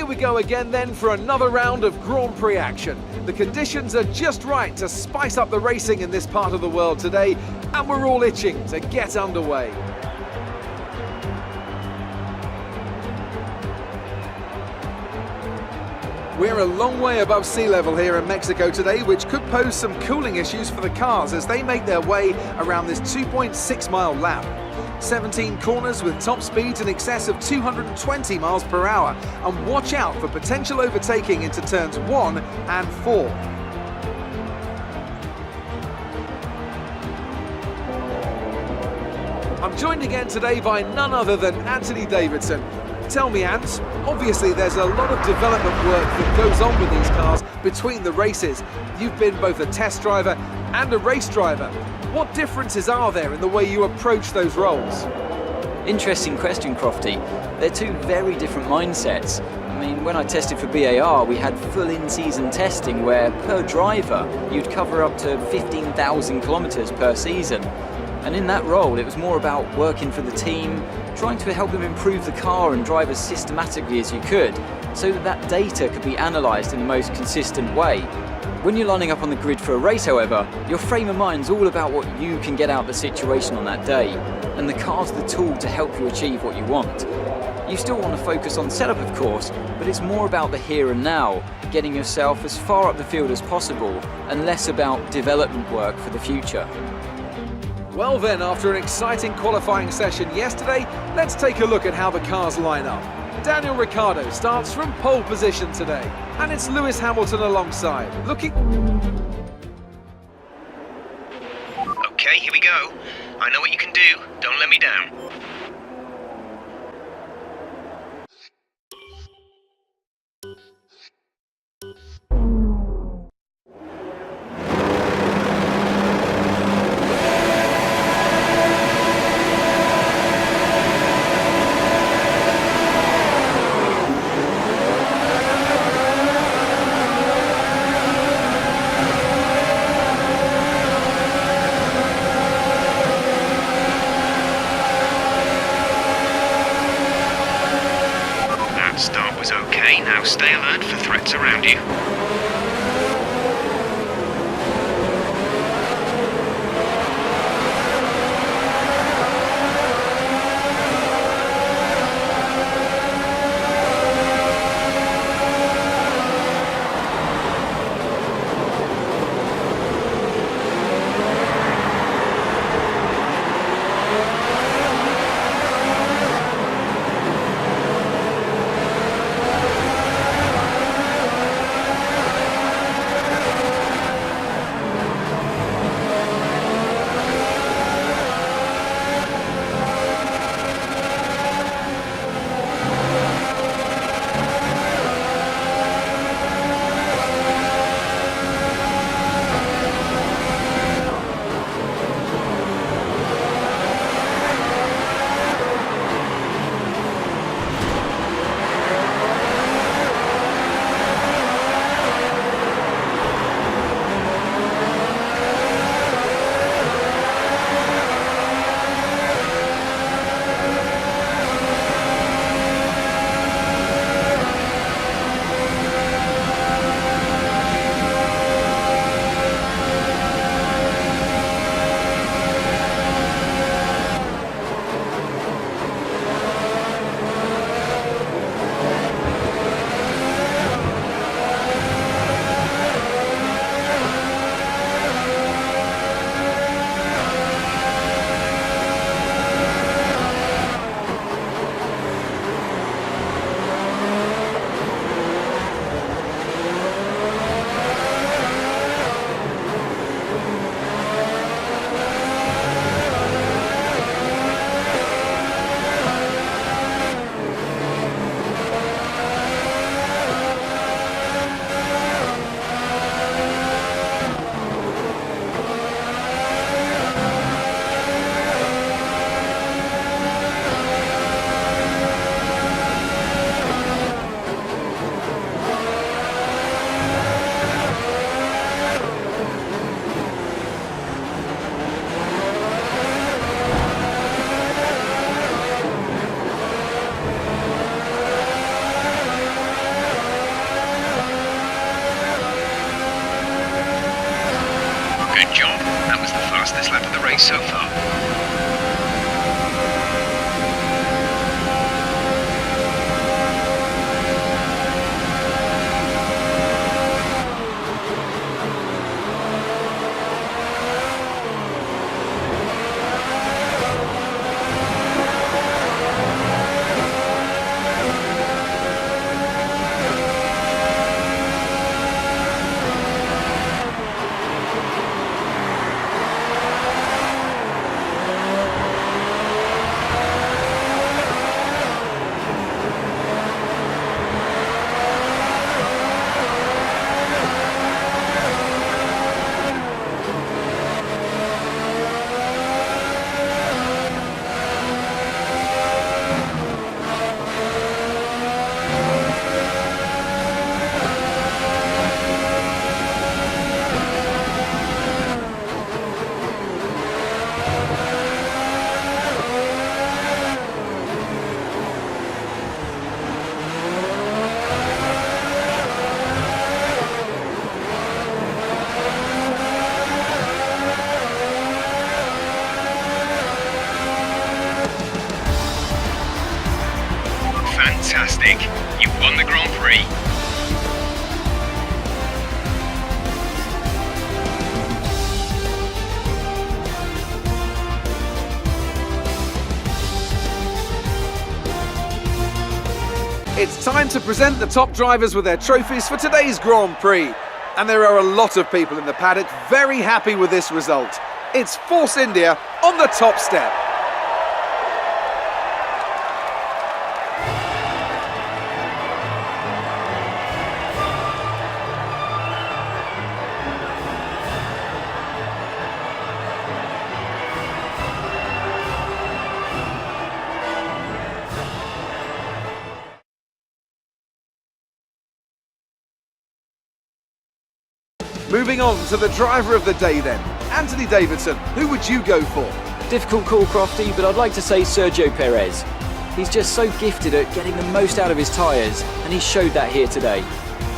we go again then for another round of Grand Prix action. The conditions are just right to spice up the racing in this part of the world today, and we're all itching to get underway. We're a long way above sea level here in Mexico today, which could pose some cooling issues for the cars as they make their way around this 2.6-mile lap. 17 corners with top speeds in excess of 220 miles per hour, and watch out for potential overtaking into turns 1 and 4. I'm joined again today by none other than Anthony Davidson. Tell me, Ant, obviously there's a lot of development work that goes on with these cars between the races. You've been both a test driver and a race driver. What differences are there in the way you approach those roles? Interesting question, Crofty. They're two very different mindsets. I mean, when I tested for BAR, we had full in-season testing where, per driver, you'd cover up to 15,000 kilometres per season. And in that role, it was more about working for the team, trying to help them improve the car and drive as systematically as you could, so that that data could be analysed in the most consistent way. When you're lining up on the grid for a race, however, your frame of mind's all about what you can get out of the situation on that day, and the car's the tool to help you achieve what you want. You still want to focus on setup, of course, but it's more about the here and now, getting yourself as far up the field as possible, and less about development work for the future. Well then, after an exciting qualifying session yesterday, let's take a look at how the cars line up. Daniel Ricciardo starts from pole position today, and it's Lewis Hamilton alongside, looking... Okay, here we go. I know what you can do. Don't let me down. Start was okay, now stay alert for threats around you. Good job. That was the fastest lap of the race so far. Fantastic. You won the Grand Prix. It's time to present the top drivers with their trophies for today's Grand Prix. And there are a lot of people in the paddock very happy with this result. It's Force India on the top step. Moving on to the driver of the day then. Anthony Davidson, who would you go for? Difficult call, Crofty, but I'd like to say Sergio Perez. He's just so gifted at getting the most out of his tyres, and he showed that here today.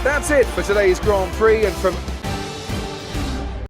That's it for today's Grand Prix, and from